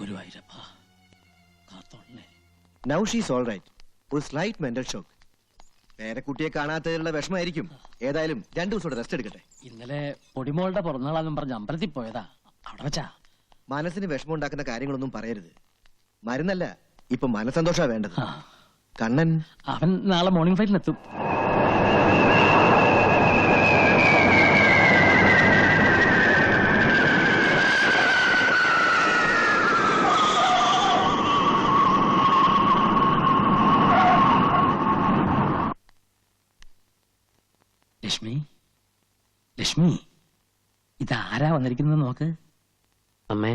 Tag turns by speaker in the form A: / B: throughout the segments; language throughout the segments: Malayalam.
A: ഗുരുവായൂരപ്പ കാത്തോളണേ.
B: Now she's all right. ഒരു സ്ലൈറ്റ് മെന്റൽ ഷോക്ക്. പേരക്കുട്ടിയെ കാണാത്തതിലുള്ള വിഷമായിരിക്കും. ഏതായാലും 2 ദിവസം റെസ്റ്റ് എടുക്കട്ടെ.
A: ഇന്നലെ പൊടിമോളുടെ പിറന്നാളാന്നും പറഞ്ഞ് അമ്പലത്തിൽ പോയതാ. അവിടെ വെച്ചാ.
B: മനസ്സിന് വിഷമം ഉണ്ടാക്കുന്ന കാര്യങ്ങളൊന്നും പറയരുത്. മരുന്നല്ല, ഇപ്പൊ മനസ്സന്തോഷാ വേണ്ടത്. കണ്ണൻ
A: അവൻ നാളെ മോർണിംഗ് ഫ്ലൈറ്റിനെത്തും. ലക്ഷ്മി, ലക്ഷ്മി, ഇതാരാ വന്നിരിക്കുന്നത് നോക്ക്.
C: അമ്മേ,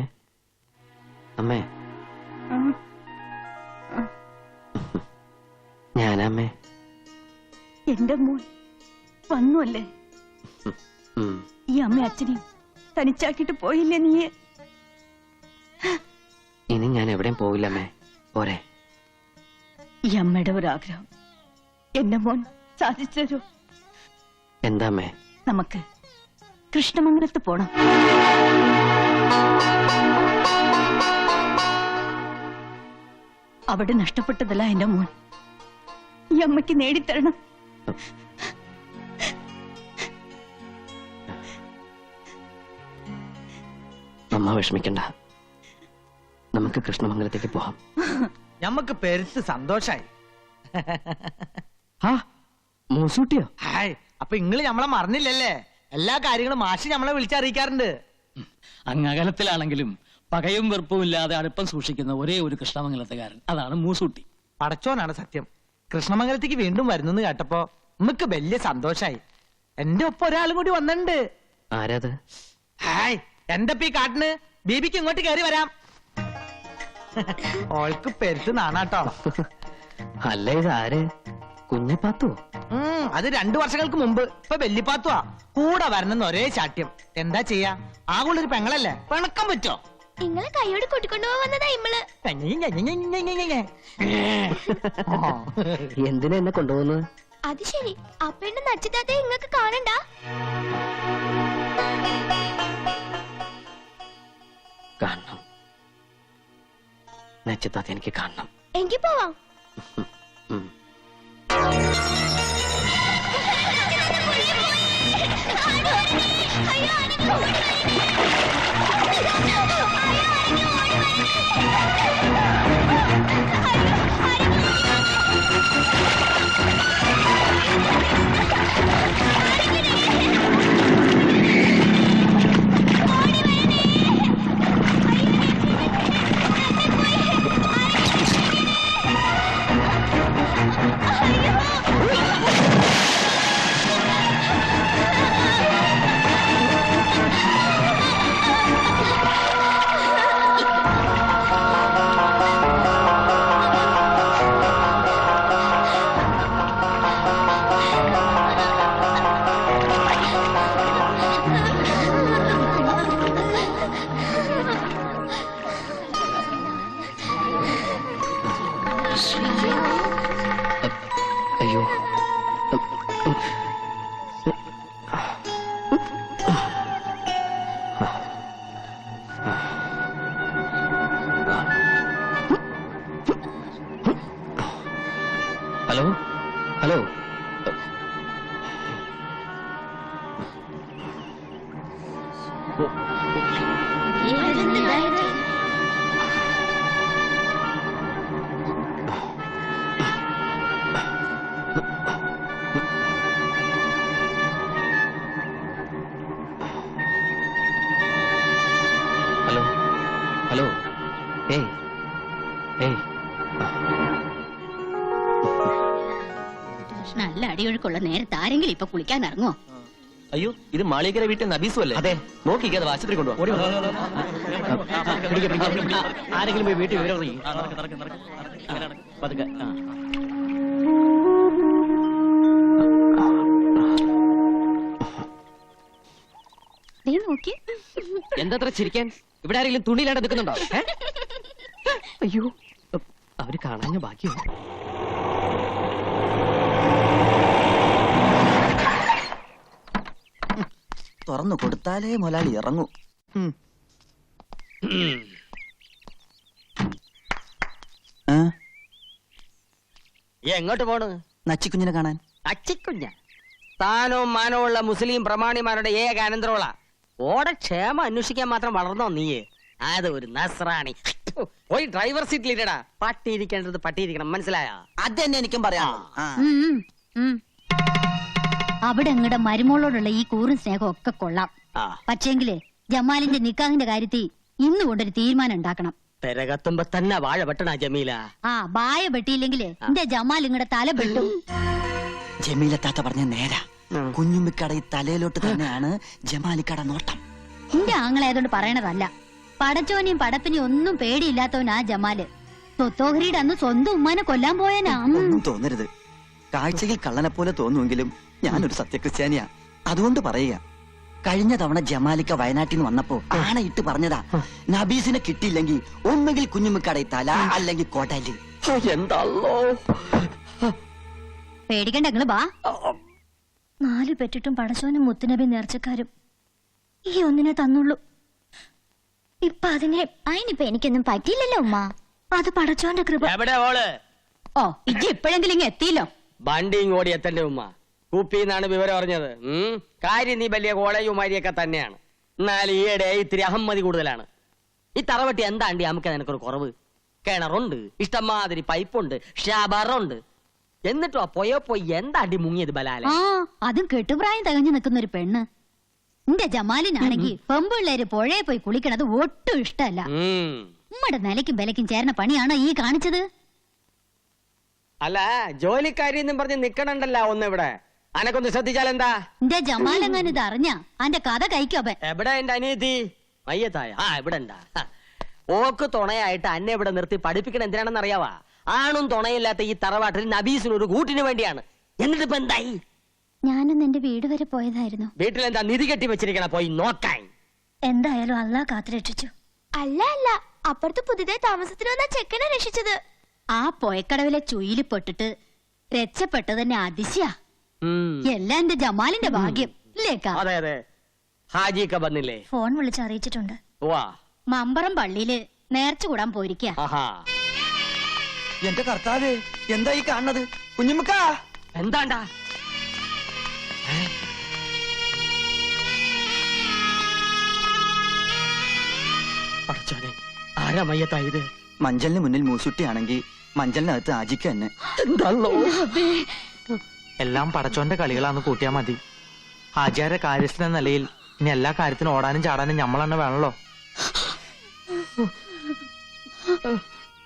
C: അമ്മേ, ഞാനമ്മേ.
D: എന്റെ മോൻ വന്നു അല്ലേ? ഈ അമ്മ അച്ഛനെയും തനിച്ചാക്കിട്ട് പോയില്ലേ നീ?
C: ഇനി ഞാൻ എവിടെയും പോവില്ലമ്മേ. പോരെ.
D: ഈ അമ്മയുടെ ഒരാഗ്രഹം എന്റെ മോൻ സാധിച്ചു തരൂ.
C: എന്താമ്മേ?
D: നമുക്ക് കൃഷ്ണമംഗലത്ത് പോണം. അവിടെ നഷ്ടപ്പെട്ടതല്ല എന്റെ മോൻ. ഈ അമ്മയ്ക്ക് നേടിത്തരണം.
C: അമ്മ വിഷമിക്കണ്ട. നമുക്ക് കൃഷ്ണമംഗലത്തേക്ക് പോവാം.
E: ഞമ്മക്ക് പെരുത്ത് സന്തോഷായി.
C: മൂസൂട്ടിയോ?
E: ഹായ്, അപ്പൊ ഇങ്ങള് ഞമ്മളെ മറന്നില്ലല്ലേ? എല്ലാ കാര്യങ്ങളും മാഷി ഞമ്മളെ വിളിച്ചറിയിക്കാറുണ്ട്.
A: അങ്ങകലത്തിലാണെങ്കിലും പകയും വെറുപ്പും ഇല്ലാതെ അടുപ്പം സൂക്ഷിക്കുന്ന ഒരേ ഒരു കൃഷ്ണമംഗലത്തുകാരൻ, അതാണ് മൂസൂട്ടി.
E: പടച്ചോനാണ് സത്യം. കൃഷ്ണമംഗലത്തേക്ക് വീണ്ടും വരുന്നെന്ന് കേട്ടപ്പോ നമുക്ക് വലിയ സന്തോഷായി. എന്റെ ഒപ്പം ഒരാളും കൂടി വന്നിട്ടുണ്ട്.
C: ആരാത്?
E: ഹായ്, എന്റെ ഈ കാട്ടിന് ബീബിക്ക് ഇങ്ങോട്ട് കയറി വരാം. ഓൾക്ക് പെരുത്ത് നാണാട്ടോ.
C: അല്ല, ഇത് ആര്? കുഞ്ഞിപ്പാത്തോ?
E: അത് 2 വർഷങ്ങൾക്ക് മുമ്പ്. ഇപ്പൊ വെല്ലിപ്പാത്തുവാ. കൂടെ വരണമെന്ന് ഒരേ ശാഠ്യം. എന്താ ചെയ്യാ? ആകുള്ളൊരു പെങ്ങളല്ലേ, പിണക്കം പറ്റോ?
F: നിങ്ങളെ കൈയോട് കൂട്ടിക്കൊണ്ടുപോകുന്നതാ ഇമ്മള്.
C: എന്തിനാ എന്നെ കൊണ്ടുപോകുന്നത്?
F: അത് ശരി, അപ്പന്റെ നച്ചിത്താത്തെ ഇങ്ങക്ക് കാണണ്ട.
C: കാണണം. നച്ചിത്താത്ത എനിക്ക് കാണണം.
F: എങ്കിൽ പോവാം.
C: അയ്യോ, ഹലോ, ഹലോ. Hello, hello. ഏയ്, ഏയ്.
G: നല്ല അടിയൊഴുക്കുള്ള നേരത്തെ ആരെങ്കിലും ഇപ്പൊ കുളിക്കാൻ ഇറങ്ങോ?
C: അയ്യോ, ഇത് മാളികര വീട്ടിൽ നബീസു അല്ലേ? അതെ. നോക്കിക്കാതെ ആശുപത്രി കൊണ്ടുപോകും.
A: ആരെങ്കിലും പോയി വീട്ടിൽ വിവരം അറിയിക്കും.
C: എന്താ ചിരിക്കാൻ? ഇവിടെ ആരെങ്കിലും തുണിയിലാണ്ട് നിൽക്കുന്നുണ്ടോ? അയ്യോ, അവര് കാണാൻ ബാക്കിയോ?
H: തുറന്നു കൊടുത്താലേ മുതലാളി ഇറങ്ങൂ.
C: എങ്ങോട്ട് പോണ്?
H: നച്ചിക്കുഞ്ഞിനെ കാണാൻ.
C: അച്ചിക്കുഞ്ഞ സ്ഥാനവും മാനവും ഉള്ള മുസ്ലിം പ്രമാണിമാരുടെ ഏക അനന്തരമുള്ള ഓടെ ക്ഷേമം അന്വേഷിക്കാൻ മാത്രം വളർന്നോ നീയെ? അത് ഒരു നസ്രാണി. പോയി ഡ്രൈവർ സീറ്റിലിരടാ. പട്ടിയിരിക്കേണ്ടത് പട്ടിയിരിക്കണം, മനസ്സിലായോ?
H: അത് തന്നെ എനിക്കും പറയാം.
G: ഉം, ഉം. അവിടെ അങ്ങടെ മരുമോളോടുള്ള ഈ കൂറും സ്നേഹവും ഒക്കെ കൊള്ളാം.
C: ആ
G: പക്ഷേങ്കില് ജമാലിന്റെ നിക്കാഹിന്റെ കാര്യത്തിൽ ഇന്ന് കൊണ്ടൊരു തീരുമാനം ഉണ്ടാക്കണം.
C: പെരകത്തുമ്പോ തന്നെ വാഴ വെട്ടണ ജമീല.
G: ആ ബായ വെട്ടിയില്ലെങ്കില് എന്റെ ജമാൽ ഇങ്ങടെ തല വെട്ടും.
H: ജമീലത്താത്ത പറഞ്ഞ നേരാ. കുഞ്ഞുമ്മിക്കട ഈ തലയിലോട്ട് തന്നെയാണ് ജമാലിക്കട നോട്ടം.
G: എന്റെ ആങ്ങളായതുകൊണ്ട് പറയണതല്ല. പടച്ചോനെയും പടപ്പിനെയും ഒന്നും പേടിയില്ലാത്തവനാ ജമാല്. സ്വത്തോഹരിയുടെ അന്ന് സ്വന്തം ഉമ്മാനെ കൊല്ലാൻ പോയനാ.
H: ഒന്നും തോന്നരുത്. കാഴ്ചയിൽ കള്ളനെ പോലെ തോന്നുമെങ്കിലും ഞാനൊരു സത്യക്രിസ്ത്യാനിയാ. അതുകൊണ്ട് പറയുക, കഴിഞ്ഞ തവണ ജമാലിക്ക വയനാട്ടിൽ നിന്ന് വന്നപ്പോ ആണയിട്ട് പറഞ്ഞതാ, നബീസിനെ കിട്ടിയില്ലെങ്കിൽ ഒന്നുകിൽ കുഞ്ഞുമ്മിക്കട തല അല്ലെങ്കിൽ കോട്ടാലി.
C: എന്താണല്ലോ
G: പേടിക്കണ്ട, നിങ്ങള് ബാ.
F: 4 പെറ്റിട്ടും പടച്ചോനും മുത്തുനബി നേർച്ചക്കാരും ഈ ഒന്നിനെ തന്നുള്ളൂ. ഇപ്പൊ അതിനിപ്പോ എനിക്കൊന്നും പറ്റിയില്ലല്ലോ ഉമ്മ. അത് പടച്ചോന്റെ കൃപ.
C: എവിടെ ഓള്?
G: ഓ ഇജ്ജ് ഇപ്പോഴെങ്കിലും ഇങ്ങ് എത്തിയില്ലോ.
C: വണ്ടിയും ഓടി എത്തന്റെ ഉമ്മ. കുപ്പിന്നാണ് വിവരം അറിഞ്ഞത്. കാര്യം നീ വലിയ കോളേജുമാരിയൊക്കെ തന്നെയാണ്. എന്നാൽ ഈയിടെ ഇത്തിരി അഹമ്മതി കൂടുതലാണ്. ഈ തറവട്ടി എന്താണ്ടി നമുക്ക് നിനക്കൊരു കുറവ്? കിണറുണ്ട്, ഇഷ്ടംമാതിരി പൈപ്പുണ്ട്, ഷാബറുണ്ട്. എന്നിട്ടോ പോയി എന്താണ്ടി മുങ്ങിയത് ബലാല?
G: ആ അതും കെട്ടുപ്രായം തികഞ്ഞു നിൽക്കുന്ന ഒരു പെണ്ണ്. എന്റെ ജമാലിനാണെങ്കിൽ പെമ്പിള്ളേര് പുഴയെ പോയി കുളിക്കണത് ഒട്ടും ഇഷ്ടമല്ല. ഉമ്മയുടെ നിലയ്ക്കും വിലയ്ക്കും ചേർന്ന പണിയാണോ ഈ കാണിച്ചത്?
C: അല്ല, ജോലിക്കാരി എന്നും പറഞ്ഞ് നിക്കണണ്ടല്ലോ ഒന്നിവിടെ. അനക്കൊന്ന് ശ്രദ്ധിച്ചാൽ എന്താ?
G: എന്റെ ജമാലെങ്ങാൻ ഇത് അറിഞ്ഞ അന്റെ കഥ കഴിക്കോപ്പൻ.
C: എവിടെ എന്റെ അനിയത്തി? മയ്യത്തായ? ആ ഇവിടെ ഉണ്ടാ. ഓക്ക് തുണയായിട്ട് അന്നെ ഇവിടെ നിർത്തി പഠിപ്പിക്കണം എന്തിനാണെന്ന് അറിയാവാ? ആണും തുണയില്ലാത്ത ഈ തറവാട്ടിൽ നബീസിന് ഒരു കൂട്ടിന് വേണ്ടിയാണ്. എന്നിട്ട് ഇപ്പൊ എന്തായി?
F: ഞാനൊന്ന് എന്റെ വീട് വരെ പോയതായിരുന്നു.
C: വീട്ടിലെന്താ നിധി കെട്ടി വെച്ചിരിക്കണ? പോയി നോക്കാൻ.
F: എന്തായാലും അല്ലാഹ് കാത്തുരക്ഷിച്ചു. അല്ല അപ്പുറത്ത് പുതിയതായി താമസത്തിന് വന്ന ചെക്കനെ രക്ഷിച്ചത്.
G: ആ പൊയക്കടവിലെ ചുയില് പെട്ടിട്ട് രക്ഷപ്പെട്ടത് തന്നെ അതിശയ. എല്ലാം എന്റെ ജമാലിന്റെ ഭാഗ്യം ഇല്ലേക്കാ?
C: അതെ അതെ, ഹാജിക്ക വന്നില്ലേ?
F: ഫോൺ വിളിച്ച് അറിയിച്ചിട്ടുണ്ട്.
C: വാ.
G: മമ്പറം പള്ളിയില് നേർച്ച കൂടാൻ പോയിരിക്ക.
C: ആഹാ,
H: എന്റെ കർത്താവേ, എന്താ ഈ കാണുന്നത്? കുഞ്ഞുമ്മിക്ക
C: എന്താണ്ടാ? പഠിച്ചോനെ, ആരാ മയ്യത്തായത്?
H: മഞ്ചലിന് മുന്നിൽ മൂസുട്ടിയാണെങ്കിൽ മഞ്ചലിനകത്ത് ആജിക്ക തന്നെ.
C: എന്താണല്ലോ?
E: എല്ലാം പടച്ചോന്റെ കളികളാന്ന് കൂട്ടിയാ മതി. ഹാജിയാരെ കാര്യസ്ഥ എന്ന നിലയിൽ ഇനി എല്ലാ കാര്യത്തിനും ഓടാനും ചാടാനും നമ്മൾ തന്നെ വേണല്ലോ.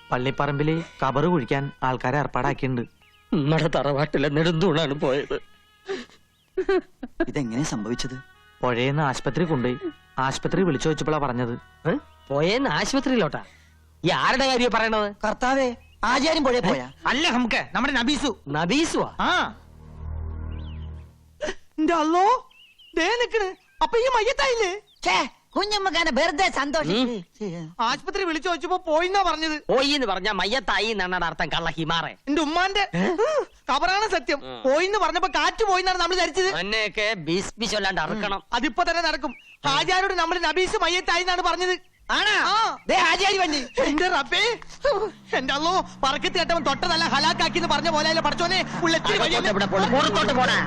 E: പള്ളിപ്പറമ്പില് കബറ് കുഴിക്കാൻ ആൾക്കാരെ ഏർപ്പാടാക്കിയിട്ടുണ്ട്.
C: നമ്മുടെ തറവാട്ടിലെ നെടുന്തൂണാണ് പോയത്.
H: ഇതെങ്ങനെ സംഭവിച്ചത്?
E: പുഴയെന്ന് ആശുപത്രി കൊണ്ടുപോയി. ആശുപത്രി വിളിച്ചു വെച്ചപ്പോഴാ പറഞ്ഞത്.
C: പോയെന്ന് ആശുപത്രിയിലോട്ടാ? ഈ ആരുടെ കാര്യം പറയണത്?
H: കർത്താവേ, ആചാര്യം പുഴയെ പോയാ?
E: അല്ല, നമുക്ക് നമ്മുടെ നബീസു.
C: നബീസുവാ?
E: ആ അപ്പൊ ഈ മയ്യത്തായില്ലേ?
H: കുഞ്ഞുമ്മക്കാനെ വെറുതെ സന്തോഷം.
E: ആശുപത്രി വിളിച്ചു വെച്ചപ്പോ പോയിന്നാ പറഞ്ഞത്.
C: പോയി എന്ന് പറഞ്ഞ മയ്യത്തായി എന്നാണ് അർത്ഥം. കള്ള ഹിമാറെ.
E: എന്റെ ഉമ്മാന്റെ കബറാണ് സത്യം. പോയിന്ന് പറഞ്ഞപ്പോ കാറ്റ് പോയിന്നാണ് നമ്മൾ ധരിച്ചത്.
C: അന്നെയൊക്കെ ബീസ് ചൊല്ലാണ്ട് അറുക്കണം.
E: അതിപ്പോ തന്നെ നടക്കും. ഹാജിയാരോട് നമ്മൾ നബീസ് മയ്യത്തായി എന്നാണ് പറഞ്ഞത്. എന്റെ റബ്ബേ, എന്റെ അല്ലോ, പറക്കത്ത് കേട്ടവൻ തൊട്ടതല്ല ഹലാക്കാക്കി എന്ന് പറഞ്ഞ പോലെ പഠിച്ചോനെ.
C: ഇവിടെ പുറത്തോട്ട് പോടാ.